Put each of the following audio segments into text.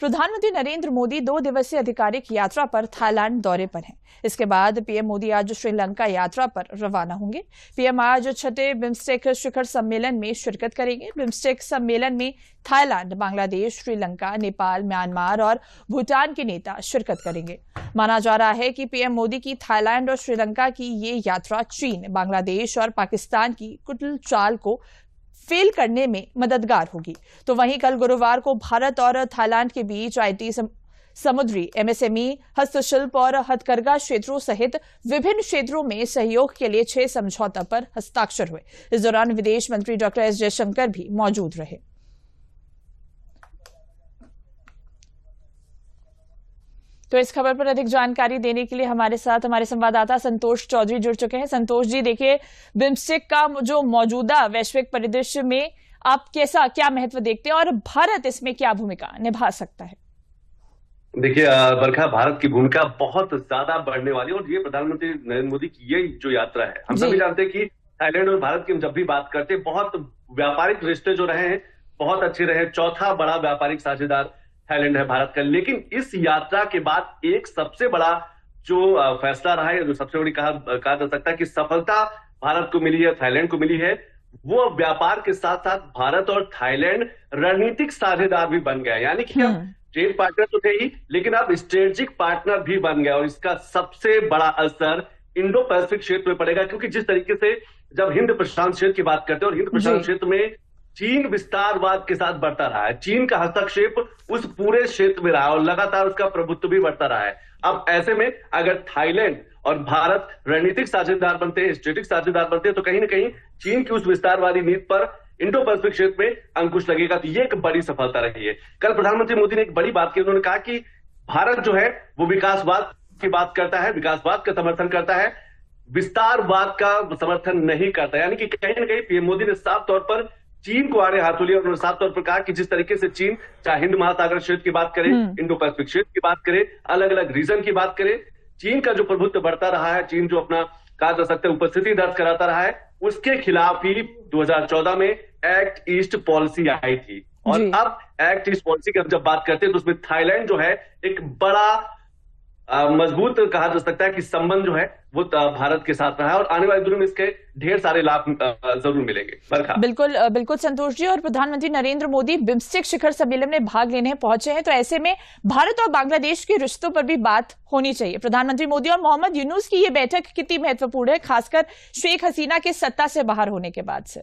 प्रधानमंत्री नरेंद्र मोदी 2 दिवसीय आधिकारिक यात्रा पर थाईलैंड दौरे पर हैं। इसके बाद पीएम मोदी आज श्रीलंका यात्रा पर रवाना होंगे। पीएम आज 6ठे बिम्स्टेक शिखर सम्मेलन में शिरकत करेंगे। बिम्स्टेक सम्मेलन में थाईलैंड, बांग्लादेश, श्रीलंका, नेपाल, म्यांमार और भूटान के नेता शिरकत करेंगे। माना जा रहा है कि पीएम मोदी की थाईलैंड और श्रीलंका की ये यात्रा चीन, बांग्लादेश और पाकिस्तान की कुटिल चाल को फेल करने में मददगार होगी। तो वहीं कल गुरुवार को भारत और थाईलैंड के बीच आईटी, समुद्री, एमएसएमई, हस्तशिल्प और हथकरघा क्षेत्रों सहित विभिन्न क्षेत्रों में सहयोग के लिए 6 समझौतों पर हस्ताक्षर हुए। इस दौरान विदेश मंत्री डॉक्टर एस जयशंकर भी मौजूद रहे। तो इस खबर पर अधिक जानकारी देने के लिए हमारे साथ हमारे संवाददाता संतोष चौधरी जुड़ चुके हैं। संतोष जी, देखिए, बिम्स्टेक का जो मौजूदा वैश्विक परिदृश्य में आप क्या महत्व देखते हैं और भारत इसमें क्या भूमिका निभा सकता है? देखिए बरखा, भारत की भूमिका बहुत ज्यादा बढ़ने वाली है और ये प्रधानमंत्री नरेंद्र मोदी की ये जो यात्रा है, हम सभी जानते हैं कि थाईलैंड और भारत की हम जब भी बात करते हैं, बहुत व्यापारिक रिश्ते जो रहे हैं बहुत अच्छे रहे। चौथा बड़ा व्यापारिक साझेदार थाईलैंड है भारत का। लेकिन इस यात्रा के बाद एक सबसे बड़ा जो फैसला रहा है, जो सबसे बड़ी कहा जा सकता है कि सफलता भारत को मिली है, थाईलैंड को मिली है, वो व्यापार के साथ साथ भारत और थाईलैंड रणनीतिक साझेदार भी बन गए। यानी कि अब ट्रेड पार्टनर तो थे ही, लेकिन अब स्ट्रेटेजिक पार्टनर भी बन गया और इसका सबसे बड़ा असर इंडो पैसिफिक क्षेत्र में पड़ेगा। क्योंकि जिस तरीके से जब हिंद प्रशांत क्षेत्र की बात करते हैं और हिंद प्रशांत क्षेत्र में चीन विस्तारवाद के साथ बढ़ता रहा है, चीन का हस्तक्षेप उस पूरे क्षेत्र में रहा और लगातार उसका प्रभुत्व भी बढ़ता रहा है। अब ऐसे में अगर थाईलैंड और भारत रणनीतिक साझेदार बनते हैं, स्ट्रेटेजिक साझेदार बनते हैं, तो कहीं ना कहीं चीन की उस विस्तारवादी नीति पर इंडो पैसिफिक क्षेत्र में अंकुश लगेगा। तो ये एक बड़ी सफलता रही है। कल प्रधानमंत्री मोदी ने एक बड़ी बात की, उन्होंने कहा कि भारत जो है वो विकासवाद की बात करता है, विकासवाद का समर्थन करता है, विस्तारवाद का समर्थन नहीं करता। यानी कि कहीं ना कहीं पीएम मोदी ने साफ तौर पर चीन को आड़े हाथों लिया और उन्होंने साफ तौर पर कहा कि जिस तरीके से चीन चाहे हिंद महासागर क्षेत्र की बात करे, इंडो पैसिफिक क्षेत्र की बात करे, अलग अलग रीजन की बात करे, चीन का जो प्रभुत्व बढ़ता रहा है, चीन जो अपना कहा जा सकता है उपस्थिति दर्ज कराता रहा है, उसके खिलाफ ही 2014 में एक्ट ईस्ट पॉलिसी आई थी। और अब एक्ट ईस्ट पॉलिसी की जब बात करते हैं तो उसमें थाईलैंड जो है एक बड़ा मजबूत कहा जा सकता है कि संबंध जो है वो भारत के साथ रहा है और आने वाले दिनों में इसके ढेर सारे लाभ जरूर मिलेंगे। बिल्कुल बिल्कुल संतोष जी, और प्रधानमंत्री नरेंद्र मोदी बिम्स्टेक शिखर सम्मेलन में भाग लेने पहुंचे हैं, तो ऐसे में भारत और बांग्लादेश के रिश्तों पर भी बात होनी चाहिए। प्रधानमंत्री मोदी और मोहम्मद यूनुस की ये बैठक कितनी महत्वपूर्ण है, खासकर शेख हसीना के सत्ता से बाहर होने के बाद से?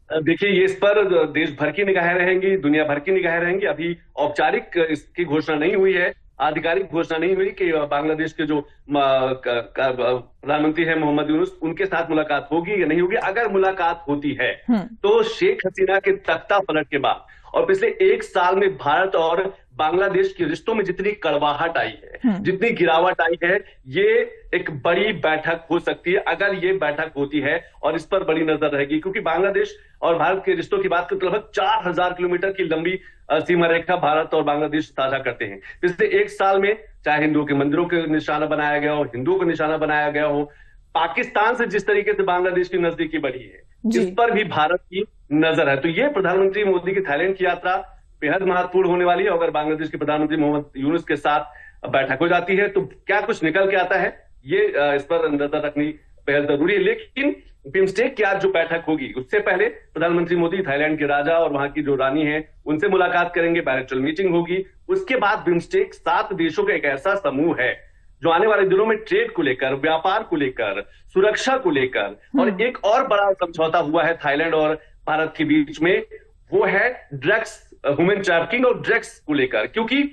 देखिए, ये इस पर देश भर की निगाहें रहेंगी, दुनिया भर की निगाहें रहेंगी। अभी औपचारिक इसकी घोषणा नहीं हुई है, आधिकारिक घोषणा नहीं हुई कि बांग्लादेश के जो प्रधानमंत्री है मोहम्मद यूनुस, उनके साथ मुलाकात होगी या नहीं होगी। अगर मुलाकात होती है तो शेख हसीना के तख्ता पलट के बाद और पिछले 1 साल में भारत और बांग्लादेश के रिश्तों में जितनी कड़वाहट आई है, जितनी गिरावट आई है, ये एक बड़ी बैठक हो सकती है अगर ये बैठक होती है और इस पर बड़ी नजर रहेगी। क्योंकि बांग्लादेश और भारत के रिश्तों की बात करते लगभग 4000 किलोमीटर की लंबी सीमा रेखा भारत और बांग्लादेश साझा करते हैं। पिछले 1 साल में चाहे हिंदुओं के मंदिरों को निशाना बनाया गया हो, हिंदुओं को निशाना बनाया गया हो, पाकिस्तान से जिस तरीके से बांग्लादेश की नजदीकी बढ़ी है, इस पर भी भारत की नजर है। तो ये प्रधानमंत्री मोदी की थाईलैंड की यात्रा बेहद महत्वपूर्ण होने वाली है। अगर बांग्लादेश के प्रधानमंत्री मोहम्मद यूनुस के साथ बैठक हो जाती है तो क्या कुछ निकल के आता है, ये इस पर नजर रखनी बेहद जरूरी है। लेकिन बिम्स्टेक की आज जो बैठक होगी उससे पहले प्रधानमंत्री मोदी थाईलैंड के राजा और वहां की जो रानी है उनसे मुलाकात करेंगे, बायलैटरल मीटिंग होगी। उसके बाद बिम्स्टेक 7 देशों का एक ऐसा समूह है जो आने वाले दिनों में ट्रेड को लेकर, व्यापार को लेकर, सुरक्षा को लेकर, और एक और बड़ा समझौता हुआ है थाईलैंड और भारत के बीच में, वो है ड्रग्स, ह्यूमन ट्रैफिकिंग और ड्रग्स को लेकर। क्योंकि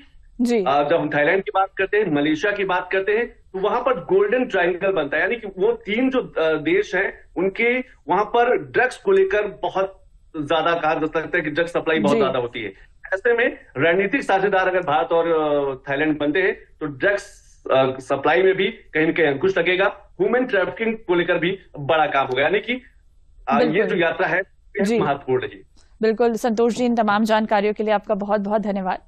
जब हम थाईलैंड की बात करते हैं, मलेशिया की बात करते हैं, तो वहां पर गोल्डन ट्रायंगल बनता है। यानी कि वो 3 जो देश हैं उनके वहां पर ड्रग्स को लेकर बहुत ज्यादा कहा जा सकता है कि ड्रग्स सप्लाई बहुत ज्यादा होती है। ऐसे में रणनीतिक साझेदार अगर भारत और थाईलैंड बनते हैं तो ड्रग्स सप्लाई में भी कहीं ना कहीं अंकुश लगेगा, ह्यूमन ट्रैफिकिंग को लेकर भी बड़ा काम होगा। यानी कि ये जो यात्रा है महत्वपूर्ण रही। बिल्कुल संतोष जी, इन तमाम जानकारियों के लिए आपका बहुत बहुत धन्यवाद।